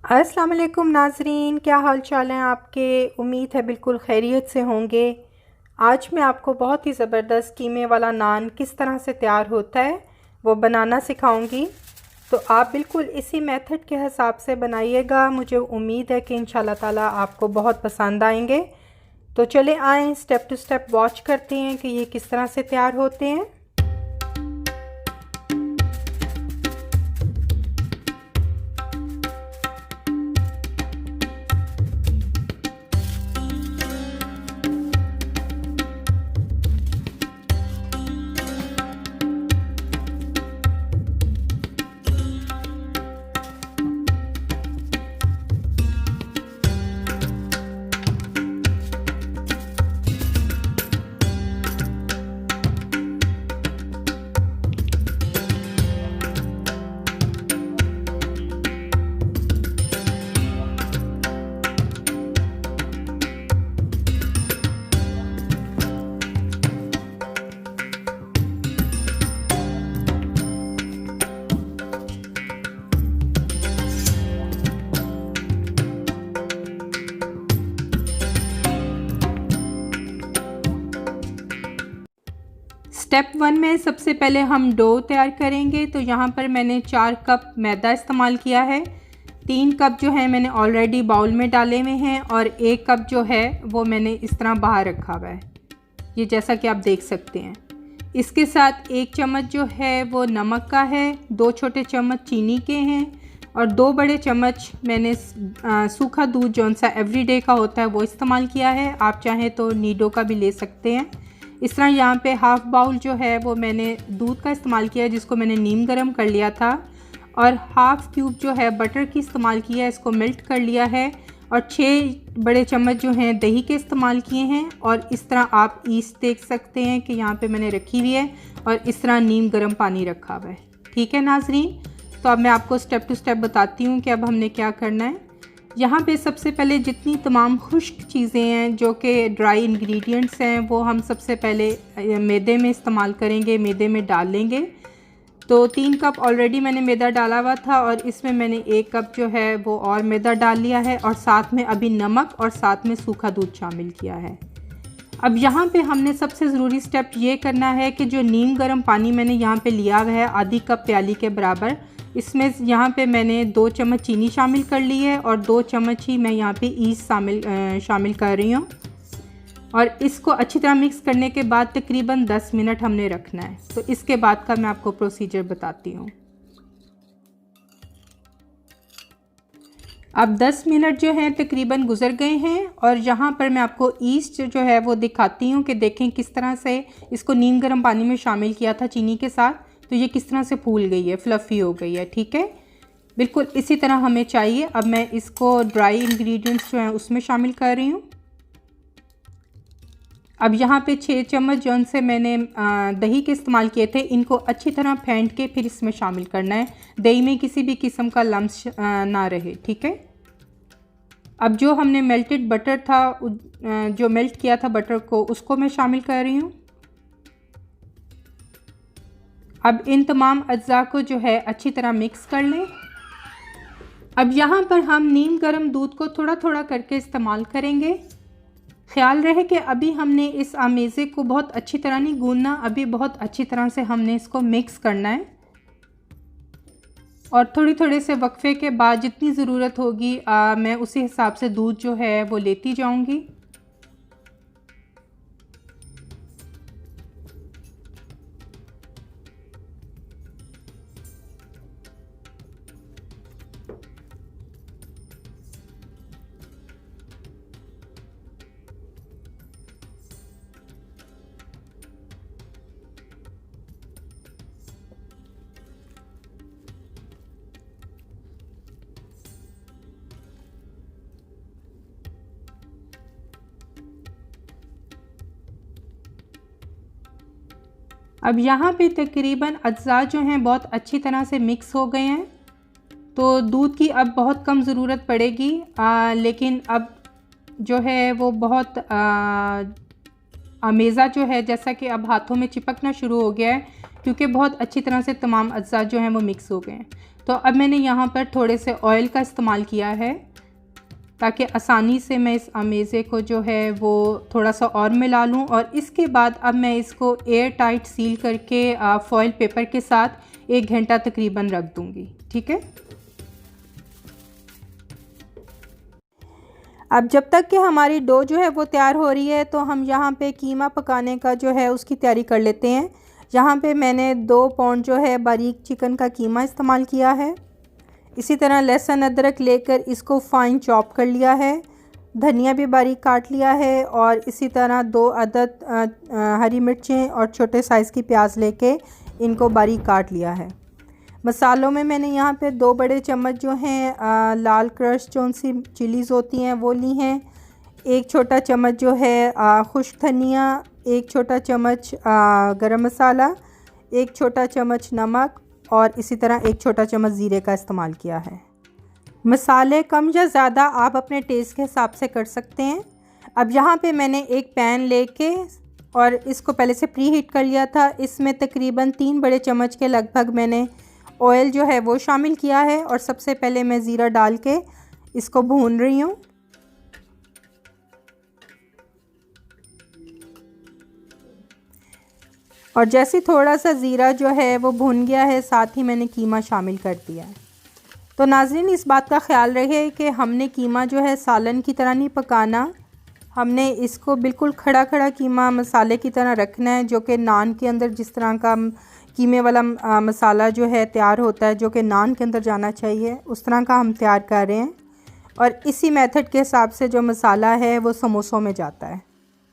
अस्सलाम वालेकुम नाज़रीन, क्या हाल चाल हैं आपके। उम्मीद है बिल्कुल खैरियत से होंगे। आज मैं आपको बहुत ही ज़बरदस्त कीमे वाला नान किस तरह से तैयार होता है वो बनाना सिखाऊंगी। तो आप बिल्कुल इसी मेथड के हिसाब से बनाइएगा। मुझे उम्मीद है कि इंशाल्लाह ताला आपको बहुत पसंद आएंगे। तो चले आएँ स्टेप टू स्टेप वॉच करते हैं कि ये किस तरह से तैयार होते हैं। स्टेप 1 में सबसे पहले हम डो तैयार करेंगे। तो यहाँ पर मैंने 4 कप मैदा इस्तेमाल किया है। 3 कप जो है मैंने ऑलरेडी बाउल में डाले हुए हैं और 1 कप जो है वो मैंने इस तरह बाहर रखा हुआ है, ये जैसा कि आप देख सकते हैं। इसके साथ 1 चम्मच जो है वो नमक का है, 2 छोटे चम्मच चीनी के हैं और 2 बड़े चम्मच मैंने सूखा दूध जौन सा एवरीडे का होता है वो इस्तेमाल किया है। आप चाहें तो नीडो का भी ले सकते हैं। इस तरह यहाँ पे हाफ़ बाउल जो है वो मैंने दूध का इस्तेमाल किया है, जिसको मैंने नीम गरम कर लिया था, और हाफ़ क्यूब जो है बटर की इस्तेमाल किया है, इसको मेल्ट कर लिया है, और 6 बड़े चम्मच जो हैं दही के इस्तेमाल किए हैं। और इस तरह आप ईस्ट देख सकते हैं कि यहाँ पे मैंने रखी हुई है और इस तरह नीम गरम पानी रखा हुआ है। ठीक है नाजरीन, तो अब मैं आपको स्टेप टू स्टेप बताती हूँ कि अब हमने क्या करना है। यहाँ पे सबसे पहले जितनी तमाम खुश्क चीज़ें हैं जो कि ड्राई इंग्रेडिएंट्स हैं वो हम सबसे पहले मैदे में इस्तेमाल करेंगे, मैदे में डाल लेंगे। तो 3 कप ऑलरेडी मैंने मैदा डाला हुआ था और इसमें मैंने 1 कप जो है वो और मैदा डाल लिया है और साथ में अभी नमक और साथ में सूखा दूध शामिल किया है। अब यहाँ पे हमने सबसे ज़रूरी स्टेप ये करना है कि जो नीम गर्म पानी मैंने यहाँ पे लिया हुआ है आधी कप प्याली के बराबर, इसमें यहाँ पे मैंने 2 चम्मच चीनी शामिल कर ली है और 2 चम्मच ही मैं यहाँ पे ईस्ट शामिल कर रही हूँ। और इसको अच्छी तरह मिक्स करने के बाद तकरीबन 10 मिनट हमने रखना है। तो इसके बाद का मैं आपको प्रोसीजर बताती हूँ। अब 10 मिनट जो हैं तकरीबन गुज़र गए हैं और यहाँ पर मैं आपको ईस्ट जो है वो दिखाती हूँ कि देखें किस तरह से इसको नीम गर्म पानी में शामिल किया था चीनी के साथ, तो ये किस तरह से फूल गई है, फ्लफ़ी हो गई है। ठीक है, बिल्कुल इसी तरह हमें चाहिए। अब मैं इसको ड्राई इंग्रेडिएंट्स जो हैं उसमें शामिल कर रही हूँ। अब यहाँ पे 6 चम्मच जौन से मैंने दही के इस्तेमाल किए थे, इनको अच्छी तरह फेंट के फिर इसमें शामिल करना है। दही में किसी भी किस्म का लम्स ना रहे। ठीक है, अब जो हमने मेल्टेड बटर था, जो मेल्ट किया था बटर को, उसको मैं शामिल कर रही हूँ। अब इन तमाम अज्जा को जो है अच्छी तरह मिक्स कर लें। अब यहाँ पर हम नीम गर्म दूध को थोड़ा थोड़ा करके इस्तेमाल करेंगे। ख्याल रहे कि अभी हमने इस आमेज़े को बहुत अच्छी तरह नहीं गूंदना, अभी बहुत अच्छी तरह से हमने इसको मिक्स करना है और थोड़ी थोड़े से वक्फे के बाद जितनी ज़रूरत होगी मैं उसी हिसाब से दूध जो है वो लेती जाऊंगी। अब यहाँ पे तकरीबन अज्जा जो हैं बहुत अच्छी तरह से मिक्स हो गए हैं। तो दूध की अब बहुत कम ज़रूरत पड़ेगी, लेकिन अब जो है वो बहुत अमेज़ा जो है जैसा कि अब हाथों में चिपकना शुरू हो गया है। क्योंकि बहुत अच्छी तरह से तमाम अज्जा जो हैं वो मिक्स हो गए हैं। तो अब मैंने यहाँ पर थोड़े से ऑयल का इस्तेमाल किया है ताकि आसानी से मैं इस अमेज़े को जो है वो थोड़ा सा और मिला लूँ। और इसके बाद अब मैं इसको एयर टाइट सील करके फॉइल पेपर के साथ 1 घंटा तकरीबन रख दूँगी। ठीक है। अब जब तक कि हमारी डो जो है वो तैयार हो रही है तो हम यहाँ पे कीमा पकाने का जो है उसकी तैयारी कर लेते हैं। यहाँ पे मैंने 2 पाउंड जो है बारीक चिकन का कीमा इस्तेमाल किया है। इसी तरह लहसुन अदरक लेकर इसको फ़ाइन चॉप कर लिया है। धनिया भी बारीक काट लिया है और इसी तरह 2 अदद हरी मिर्चें और छोटे साइज़ की प्याज लेके इनको बारीक काट लिया है। मसालों में मैंने यहाँ पे 2 बड़े चम्मच जो हैं लाल क्रश जो सी चिलीज़ होती हैं वो ली हैं। 1 छोटा चम्मच जो है खुश्क धनिया, 1 छोटा चम्मच गरम मसाला, 1 छोटा चम्मच नमक और इसी तरह 1 छोटा चम्मच ज़ीरे का इस्तेमाल किया है। मसाले कम या ज़्यादा आप अपने टेस्ट के हिसाब से कर सकते हैं। अब यहाँ पे मैंने एक पैन लेके और इसको पहले से प्री हीट कर लिया था। इसमें तकरीबन 3 बड़े चम्मच के लगभग मैंने ऑयल जो है वो शामिल किया है और सबसे पहले मैं ज़ीरा डाल के इसको भून रही हूँ। और जैसे थोड़ा सा ज़ीरा जो है वो भून गया है साथ ही मैंने कीमा शामिल कर दिया है। तो नाज़रीन इस बात का ख्याल रहे कि हमने कीमा जो है सालन की तरह नहीं पकाना, हमने इसको बिल्कुल खड़ा खड़ा कीमा मसाले की तरह रखना है, जो कि नान के अंदर जिस तरह का कीमे वाला मसाला जो है तैयार होता है जो कि नान के अंदर जाना चाहिए उस तरह का हम तैयार कर रहे हैं। और इसी मेथड के हिसाब से जो मसाला है वो समोसों में जाता है।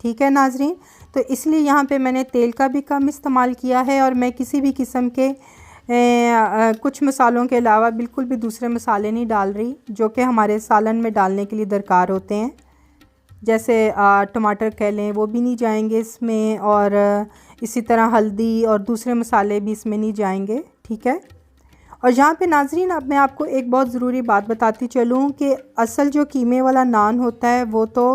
ठीक है नाजरीन, तो इसलिए यहाँ पे मैंने तेल का भी कम इस्तेमाल किया है और मैं किसी भी किस्म के कुछ मसालों के अलावा बिल्कुल भी दूसरे मसाले नहीं डाल रही जो कि हमारे सालन में डालने के लिए दरकार होते हैं। जैसे टमाटर कह लें वो भी नहीं जाएंगे इसमें और इसी तरह हल्दी और दूसरे मसाले भी इसमें नहीं जाएंगे। ठीक है। और यहाँ पे नाजरीन अब मैं आपको एक बहुत ज़रूरी बात बताती चलूँ कि असल जो कीमे वाला नान होता है वो तो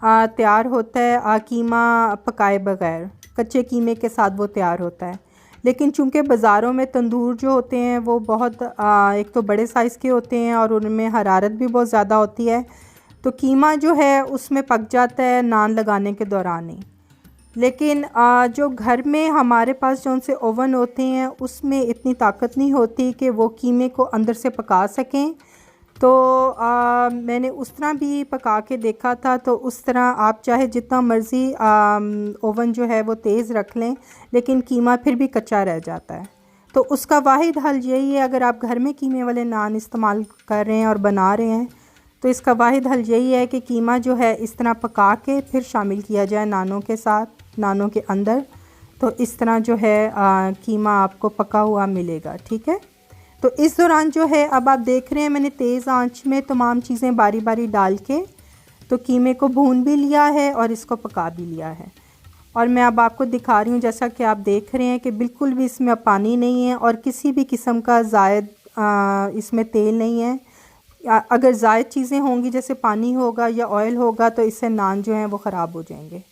तैयार होता है कीमा पकाए बगैर, कच्चे कीमे के साथ वो तैयार होता है। लेकिन चूँकि बाज़ारों में तंदूर जो होते हैं वो बहुत एक तो बड़े साइज़ के होते हैं और उनमें हरारत भी बहुत ज़्यादा होती है, तो कीमा जो है उसमें पक जाता है नान लगाने के दौरान ही। लेकिन जो घर में हमारे पास जो उनसे ओवन होते हैं उसमें इतनी ताकत नहीं होती कि वो कीमे को अंदर से पका सकें। तो मैंने उस तरह भी पका के देखा था, तो उस तरह आप चाहे जितना मर्ज़ी ओवन जो है वो तेज़ रख लें लेकिन कीमा फिर भी कच्चा रह जाता है। तो उसका वाहिद हल यही है, अगर आप घर में कीमे वाले नान इस्तेमाल कर रहे हैं और बना रहे हैं तो इसका वाहिद हल यही है कि कीमा जो है इस तरह पका के फिर शामिल किया जाए नानों के साथ, नानों के अंदर। तो इस तरह जो है कीमा आपको पका हुआ मिलेगा। ठीक है। तो इस दौरान जो है अब आप देख रहे हैं मैंने तेज़ आंच में तमाम चीज़ें बारी बारी डाल के तो कीमे को भून भी लिया है और इसको पका भी लिया है। और मैं अब आपको दिखा रही हूँ जैसा कि आप देख रहे हैं कि बिल्कुल भी इसमें पानी नहीं है और किसी भी किस्म का ज़ायद इसमें तेल नहीं है। अगर ज़ायद चीज़ें होंगी जैसे पानी होगा या ऑयल होगा तो इससे नान जो हैं वो ख़राब हो जाएंगे।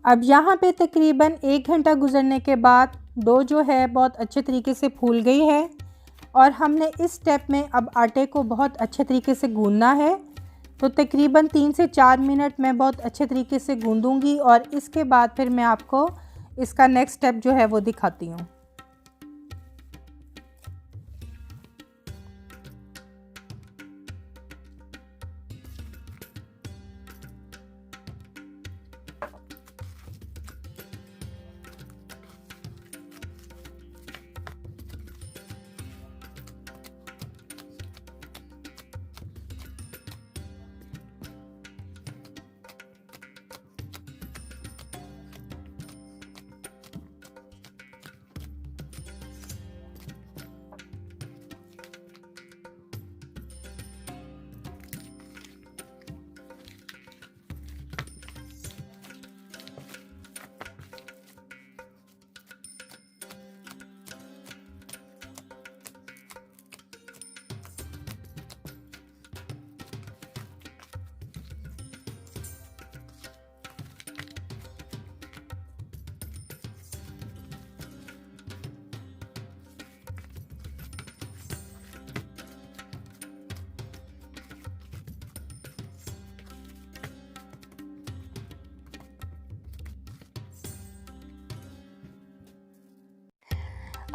अब यहाँ पे तकरीबन 1 घंटा गुजरने के बाद डो जो है बहुत अच्छे तरीके से फूल गई है और हमने इस स्टेप में अब आटे को बहुत अच्छे तरीके से गूंदना है। तो तकरीबन 3 से 4 मिनट मैं बहुत अच्छे तरीके से गूंदूंगी और इसके बाद फिर मैं आपको इसका नेक्स्ट स्टेप जो है वो दिखाती हूँ।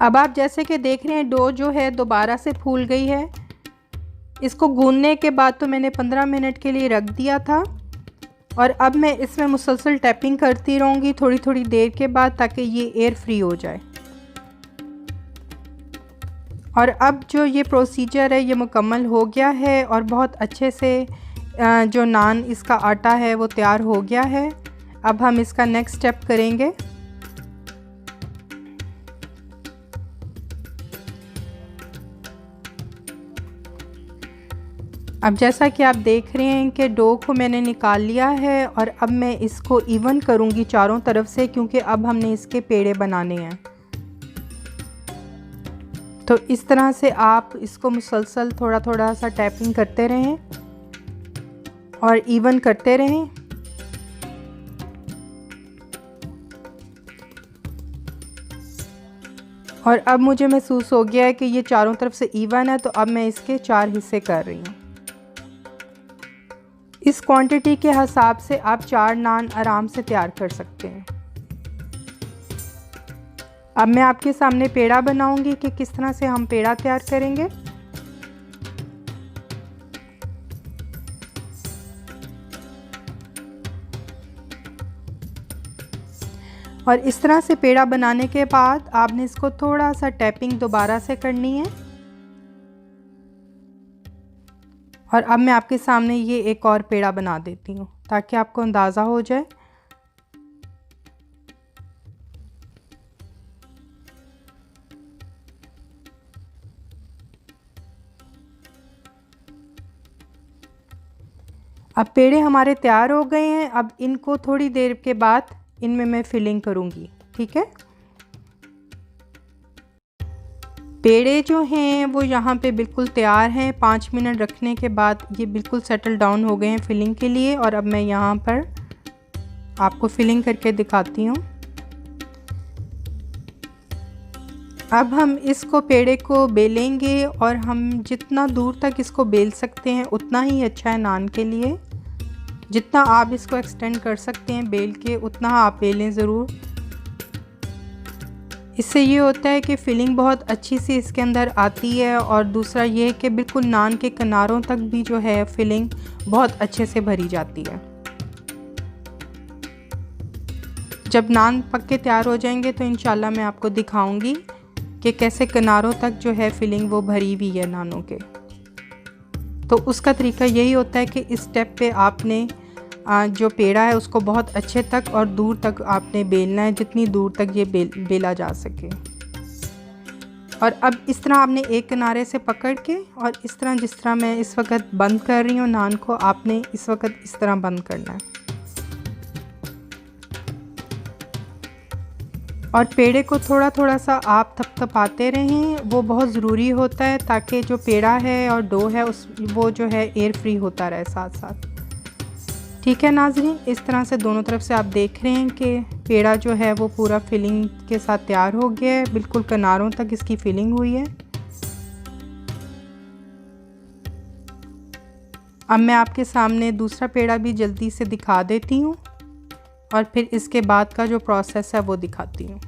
अब आप जैसे कि देख रहे हैं डो जो है दोबारा से फूल गई है। इसको गूंदने के बाद तो मैंने 15 मिनट के लिए रख दिया था और अब मैं इसमें मुसलसल टैपिंग करती रहूँगी थोड़ी थोड़ी देर के बाद, ताकि ये एयर फ्री हो जाए। और अब जो ये प्रोसीजर है ये मुकम्मल हो गया है और बहुत अच्छे से जो नान इसका आटा है वो तैयार हो गया है। अब हम इसका नेक्स्ट स्टेप करेंगे। अब जैसा कि आप देख रहे हैं कि डो को मैंने निकाल लिया है और अब मैं इसको इवन करूँगी चारों तरफ से, क्योंकि अब हमने इसके पेड़े बनाने हैं। तो इस तरह से आप इसको मुसलसल थोड़ा थोड़ा सा टैपिंग करते रहें और इवन करते रहें। और अब मुझे महसूस हो गया है कि ये चारों तरफ से इवन है, तो अब मैं इसके 4 हिस्से कर रही हूँ। इस क्वांटिटी के हिसाब से आप 4 नान आराम से तैयार कर सकते हैं। अब मैं आपके सामने पेड़ा बनाऊंगी कि किस तरह से हम पेड़ा तैयार करेंगे। और इस तरह से पेड़ा बनाने के बाद आपने इसको थोड़ा सा टैपिंग दोबारा से करनी है। और अब मैं आपके सामने ये एक और पेड़ा बना देती हूँ ताकि आपको अंदाज़ा हो जाए। अब पेड़े हमारे तैयार हो गए हैं। अब इनको थोड़ी देर के बाद इनमें मैं फिलिंग करूँगी, ठीक है। पेड़े जो हैं वो यहाँ पे बिल्कुल तैयार हैं। 5 मिनट रखने के बाद ये बिल्कुल सेटल डाउन हो गए हैं फिलिंग के लिए। और अब मैं यहाँ पर आपको फिलिंग करके दिखाती हूँ। अब हम इसको पेड़े को बेलेंगे और हम जितना दूर तक इसको बेल सकते हैं उतना ही अच्छा है नान के लिए। जितना आप इसको एक्सटेंड कर सकते हैं बेल के, उतना आप बेलें ज़रूर। इससे ये होता है कि फिलिंग बहुत अच्छी सी इसके अंदर आती है। और दूसरा ये है कि बिल्कुल नान के किनारों तक भी जो है फिलिंग बहुत अच्छे से भरी जाती है। जब नान पक के तैयार हो जाएंगे तो इंशाल्लाह मैं आपको दिखाऊंगी कि कैसे किनारों तक जो है फिलिंग वो भरी हुई है नानों के। तो उसका तरीका यही होता है कि इस स्टेप पे आपने जो पेड़ा है उसको बहुत अच्छे तक और दूर तक आपने बेलना है, जितनी दूर तक ये बेला जा सके। और अब इस तरह आपने एक किनारे से पकड़ के और इस तरह जिस तरह मैं इस वक्त बंद कर रही हूँ नान को, आपने इस वक्त इस तरह बंद करना है। और पेड़े को थोड़ा थोड़ा सा आप थपथपाते रहें, वो बहुत ज़रूरी होता है ताकि जो पेड़ा है और डो है वो जो है एयर फ्री होता रहे साथ साथ। ठीक है नाज़रीन, इस तरह से दोनों तरफ से आप देख रहे हैं कि पेड़ा जो है वो पूरा फिलिंग के साथ तैयार हो गया है। बिल्कुल किनारों तक इसकी फिलिंग हुई है। अब मैं आपके सामने दूसरा पेड़ा भी जल्दी से दिखा देती हूँ और फिर इसके बाद का जो प्रोसेस है वो दिखाती हूँ।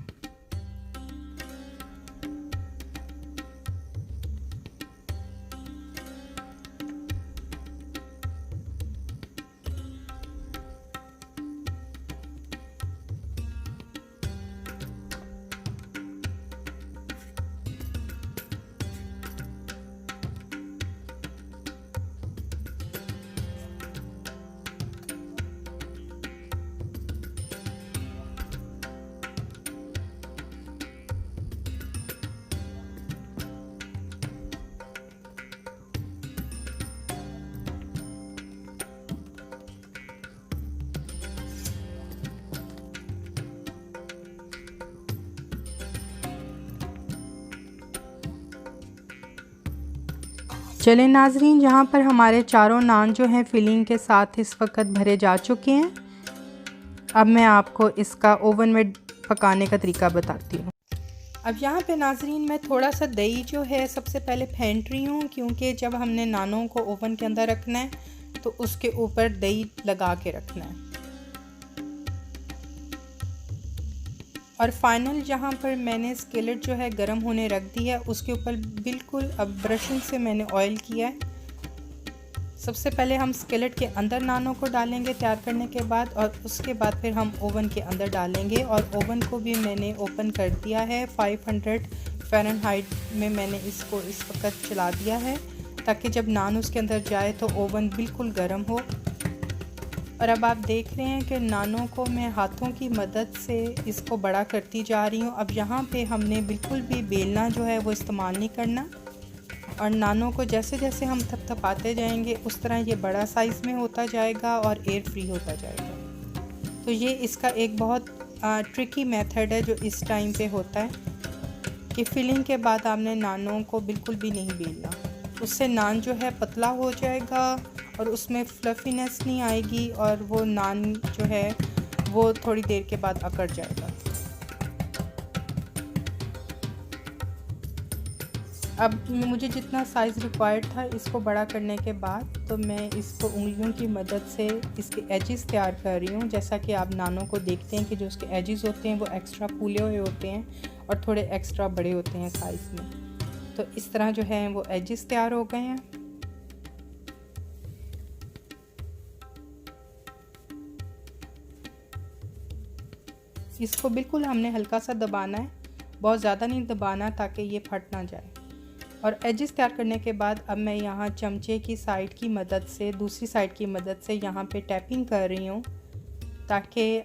चलें नाजरीन, यहाँ पर हमारे चारों नान जो हैं फिलिंग के साथ इस वक्त भरे जा चुके हैं। अब मैं आपको इसका ओवन में पकाने का तरीका बताती हूँ। अब यहाँ पे नाजरीन मैं थोड़ा सा दही जो है सबसे पहले फेंट रही हूँ, क्योंकि जब हमने नानों को ओवन के अंदर रखना है तो उसके ऊपर दही लगा के रखना है। और फाइनल जहाँ पर मैंने स्किलेट जो है गर्म होने रख दी है, उसके ऊपर बिल्कुल अब ब्रशिंग से मैंने ऑयल किया है। सबसे पहले हम स्किलेट के अंदर नानों को डालेंगे तैयार करने के बाद, और उसके बाद फिर हम ओवन के अंदर डालेंगे। और ओवन को भी मैंने ओपन कर दिया है, 500 फ़ारेनहाइट में मैंने इसको इस वक्त चला दिया है, ताकि जब नान उसके अंदर जाए तो ओवन बिल्कुल गर्म हो। और अब आप देख रहे हैं कि नानों को मैं हाथों की मदद से इसको बड़ा करती जा रही हूँ। अब यहाँ पे हमने बिल्कुल भी बेलना जो है वो इस्तेमाल नहीं करना, और नानों को जैसे जैसे हम थपथपाते जाएंगे उस तरह ये बड़ा साइज़ में होता जाएगा और एयर फ्री होता जाएगा। तो ये इसका एक बहुत ट्रिकी मेथड है जो इस टाइम पे होता है कि फिलिंग के बाद आपने नानों को बिल्कुल भी नहीं बेलना, उससे नान जो है पतला हो जाएगा और उसमें फ्लफीनेस नहीं आएगी, और वो नान जो है वो थोड़ी देर के बाद अकड़ जाएगा। अब मुझे जितना साइज़ रिक्वायर्ड था इसको बड़ा करने के बाद, तो मैं इसको उंगलियों की मदद से इसके एजेस तैयार कर रही हूँ। जैसा कि आप नानों को देखते हैं कि जो उसके एजेस होते हैं वो एक्स्ट्रा फूले हुए होते हैं और थोड़े एक्स्ट्रा बड़े होते हैं साइज़ में। तो इस तरह जो है वो एजेस तैयार हो गए हैं। इसको बिल्कुल हमने हल्का सा दबाना है, बहुत ज़्यादा नहीं दबाना ताकि ये फट ना जाए। और एजेस तैयार करने के बाद अब मैं यहाँ चमचे की साइड की मदद से, दूसरी साइड की मदद से यहाँ पे टैपिंग कर रही हूँ, ताकि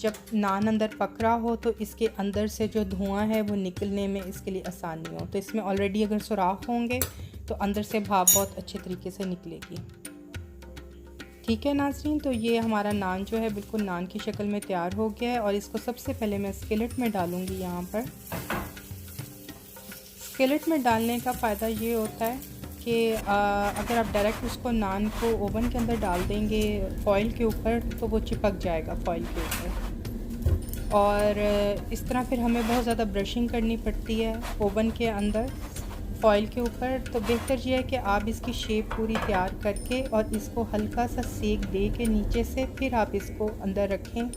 जब नान अंदर पक रहा हो तो इसके अंदर से जो धुआं है वो निकलने में इसके लिए आसानी हो। तो इसमें ऑलरेडी अगर सुराख होंगे तो अंदर से भाप बहुत अच्छे तरीके से निकलेगी। ठीक है नाज़रीन, तो ये हमारा नान जो है बिल्कुल नान की शक्ल में तैयार हो गया है। और इसको सबसे पहले मैं स्किलेट में डालूँगी। यहाँ पर स्किलेट में डालने का फ़ायदा ये होता है कि अगर आप डायरेक्ट उसको नान को ओवन के अंदर डाल देंगे फॉइल के ऊपर तो वो चिपक जाएगा फॉइल के ऊपर, और इस तरह फिर हमें बहुत ज़्यादा ब्रशिंग करनी पड़ती है ओवन के अंदर फॉइल के ऊपर। तो बेहतर ये है कि आप इसकी शेप पूरी तैयार करके और इसको हल्का सा सेक दे के नीचे से फिर आप इसको अंदर रखें,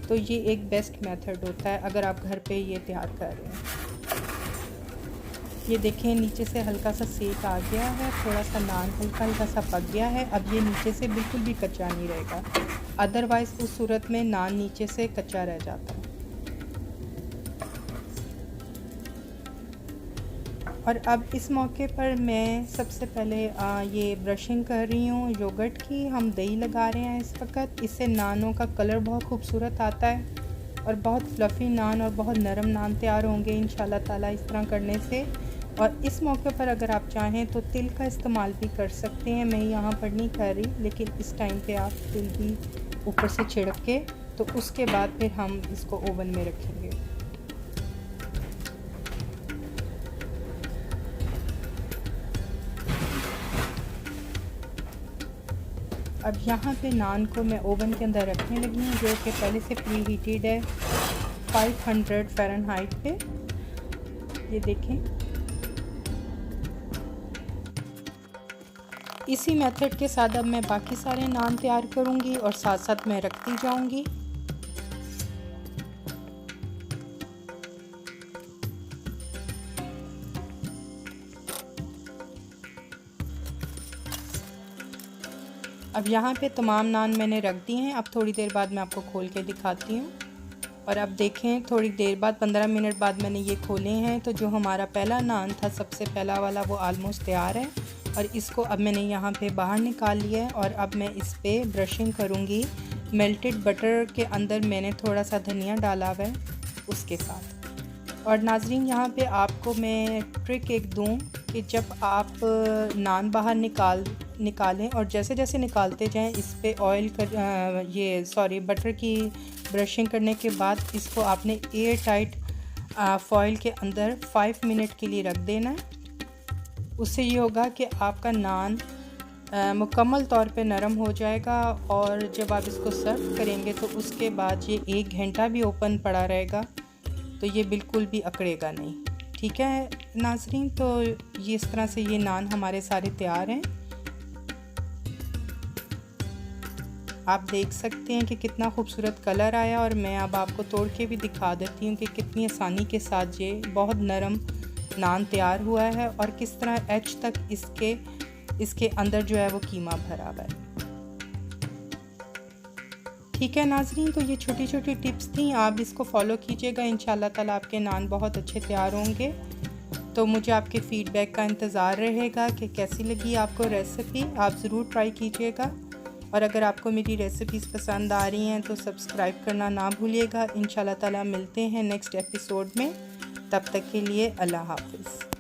तो ये एक बेस्ट मेथड होता है अगर आप घर पे ये तैयार कर रहे हैं। ये देखें नीचे से हल्का सा सेक आ गया है, थोड़ा सा नान हल्का हल्का सा पक गया है। अब ये नीचे से बिल्कुल भी कच्चा नहीं रहेगा, अदरवाइज़ उस सूरत में नान नीचे से कच्चा रह जाता है। और अब इस मौके पर मैं सबसे पहले ये ब्रशिंग कर रही हूँ योगर्ट की। हम दही लगा रहे हैं इस वक्त, इससे नानों का कलर बहुत खूबसूरत आता है और बहुत फ्लफ़ी नान और बहुत नरम नान तैयार होंगे इंशाल्लाह ताला इस तरह करने से। और इस मौके पर अगर आप चाहें तो तिल का इस्तेमाल भी कर सकते हैं, मैं यहाँ पर नहीं कर रही, लेकिन इस टाइम पे आप तिल भी ऊपर से छिड़क के, तो उसके बाद फिर हम इसको ओवन में रखेंगे। अब यहाँ पे नान को मैं ओवन के अंदर रखने लगी हूँ, जो कि पहले से प्री हीटेड है 500 फ़ारेनहाइट पे। ये देखें, इसी मेथड के साथ अब मैं बाकी सारे नान तैयार करूँगी और साथ साथ मैं रखती जाऊँगी। अब यहाँ पे तमाम नान मैंने रख दी हैं। अब थोड़ी देर बाद मैं आपको खोल के दिखाती हूँ। और अब देखें, थोड़ी देर बाद 15 मिनट बाद मैंने ये खोले हैं, तो जो हमारा पहला नान था सबसे पहला वाला वो आलमोस्ट तैयार है। और इसको अब मैंने यहाँ पे बाहर निकाल लिया है और अब मैं इस पर ब्रशिंग करूँगी। मेल्टेड बटर के अंदर मैंने थोड़ा सा धनिया डाला हुआ है उसके साथ। और नाजरीन, यहाँ पे आपको मैं ट्रिक एक दूँ कि जब आप नान बाहर निकालें और जैसे जैसे निकालते जाएं इस पे ऑयल कर बटर की ब्रशिंग करने के बाद इसको आपने एयर टाइट फॉइल के अंदर 5 मिनट के लिए रख देना है। उससे ये होगा कि आपका नान मुकम्मल तौर पे नरम हो जाएगा, और जब आप इसको सर्व करेंगे तो उसके बाद ये 1 घंटा भी ओपन पड़ा रहेगा, तो ये बिल्कुल भी अकड़ेगा नहीं। ठीक है नाजरीन, तो ये इस तरह से ये नान हमारे सारे तैयार हैं। आप देख सकते हैं कि कितना खूबसूरत कलर आया। और मैं अब आपको तोड़ के भी दिखा देती हूँ कि कितनी आसानी के साथ ये बहुत नरम नान तैयार हुआ है और किस तरह एज तक इसके अंदर जो है वो कीमा भरा हुआ है। ठीक है नाज़रीन, तो ये छोटी छोटी टिप्स थी, आप इसको फॉलो कीजिएगा, इंशाल्लाह ताला आपके नान बहुत अच्छे तैयार होंगे। तो मुझे आपके फ़ीडबैक का इंतज़ार रहेगा कि कैसी लगी आपको रेसिपी। आप ज़रूर ट्राई कीजिएगा और अगर आपको मेरी रेसिपीज़ पसंद आ रही हैं तो सब्सक्राइब करना ना भूलिएगा। इंशाल्लाह ताला मिलते हैं नेक्स्ट एपिसोड में, तब तक के लिए अल्लाह हाफ़िज़।